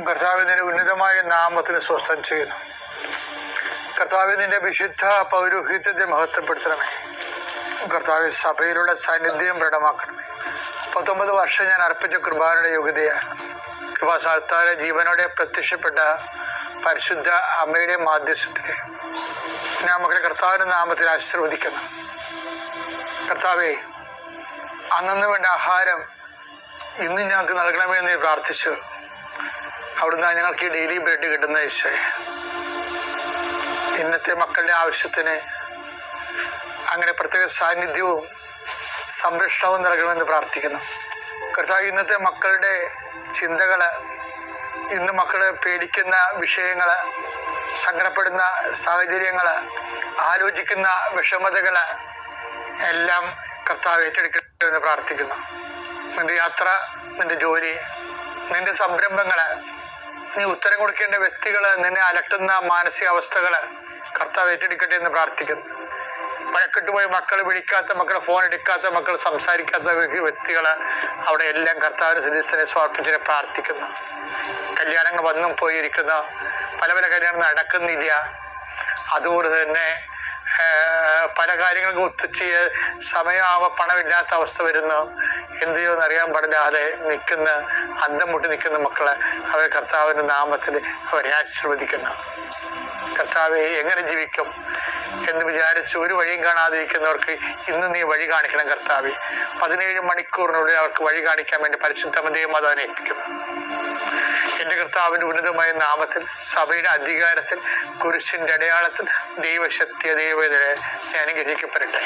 കർത്താവ് നിന്റെ ഉന്നതമായ നാമത്തിന് സ്വസ്ഥം ചെയ്യുന്നു. കർത്താവ് നിന്റെ വിശുദ്ധ പൗരോഹിത്യത്തെ മഹത്വപ്പെടുത്തണമേ. കർത്താവ് സഭയിലുള്ള സാന്നിധ്യം ദൃഢമാക്കണമേ. 19 വർഷം ഞാൻ അർപ്പിച്ച കൃപാനയുടെ യോഗ്യതയാണ്. കൃപാസ്ഥാനത്താലെ ജീവനോടെ പ്രത്യക്ഷപ്പെട്ട പരിശുദ്ധ അമ്മയുടെ മാധ്യസ്ഥത്തിൽ ഞാൻ മക്കളെ കർത്താവിൻ്റെ നാമത്തിൽ ആശീർവദിക്കുന്നു. കർത്താവെ, അന്നു വേണ്ട ആഹാരം ഇന്ന് ഞങ്ങൾക്ക് നൽകണമെന്ന് പ്രാർത്ഥിച്ചു. അവിടുന്ന് ഞങ്ങൾക്ക് ഈ ഡെയിലി ബ്രെഡ് കിട്ടുന്ന ഈശോയെ, ഇന്നത്തെ മക്കളുടെ ആവശ്യത്തിന് അങ്ങനെ പ്രത്യേക സാന്നിധ്യവും സംരക്ഷണവും നൽകണമെന്ന് പ്രാർത്ഥിക്കുന്നു. കർത്താവ്, ഇന്നത്തെ മക്കളുടെ ചിന്തകൾ, ഇന്ന് മക്കൾ പേടിക്കുന്ന വിഷയങ്ങൾ, സങ്കടപ്പെടുന്ന സാഹചര്യങ്ങൾ, ആലോചിക്കുന്ന വിഷമതകൾ എല്ലാം കർത്താവ് ഏറ്റെടുക്കണമെന്ന് പ്രാർത്ഥിക്കുന്നു. നിന്റെ യാത്ര, നിന്റെ ജോലി, നിന്റെ സംരംഭങ്ങൾ, നീ ഉത്തരം കൊടുക്കേണ്ട വ്യക്തികൾ, നിന്നെ അലട്ടുന്ന മാനസികാവസ്ഥകൾ കർത്താവ് ഏറ്റെടുക്കട്ടെ എന്ന് പ്രാർത്ഥിക്കുന്നു. വഴക്കിട്ടുപോയി മക്കൾ വിളിക്കാത്ത മക്കൾ, ഫോൺ എടുക്കാത്ത മക്കൾ, സംസാരിക്കാത്ത വ്യക്തികൾ, അവിടെ എല്ലാം കർത്താവിന് സദസ്യനെ സമർപ്പിച്ചിട്ട് പ്രാർത്ഥിക്കുന്നു. കല്യാണങ്ങൾ വന്നും പോയിരിക്കുന്ന പല കല്യാണം നടക്കുന്നില്ല. അതുകൊണ്ട് തന്നെ പല കാര്യങ്ങൾക്കും ഒത്തുചെയ്യ സമയമാകുമ്പോൾ പണമില്ലാത്ത അവസ്ഥ വരുന്നു. എന്ത് ചെയ്യുമെന്ന് അറിയാൻ പാടില്ലാതെ നിൽക്കുന്ന, അന്തം മുട്ടി നിൽക്കുന്ന മക്കളെ അവർ കർത്താവിൻ്റെ നാമത്തിൽ അവരെ ആശീർവദിക്കുന്നു. കർത്താവെ, എങ്ങനെ ജീവിക്കും എന്ന് വിചാരിച്ച് ഒരു വഴിയും കാണാതിരിക്കുന്നവർക്ക് ഇന്ന് നീ വഴി കാണിക്കണം കർത്താവെ. 17 മണിക്കൂറിനുള്ളിൽ അവർക്ക് വഴി കാണിക്കാൻ വേണ്ടി പരിശുദ്ധമതയും അതിനെ ഏൽപ്പിക്കുന്നു. എൻ്റെ കർത്താവിൻ്റെ ഉന്നതമായ നാമത്തിൽ, സഭയുടെ അധികാരത്തിൽ, കുരിശിൻ്റെ അടയാളത്തിൽ, ദൈവശക്തിയ ദൈവത്തിനെ ഞാൻ അനുഗ്രഹിക്കപ്പെടട്ടെ.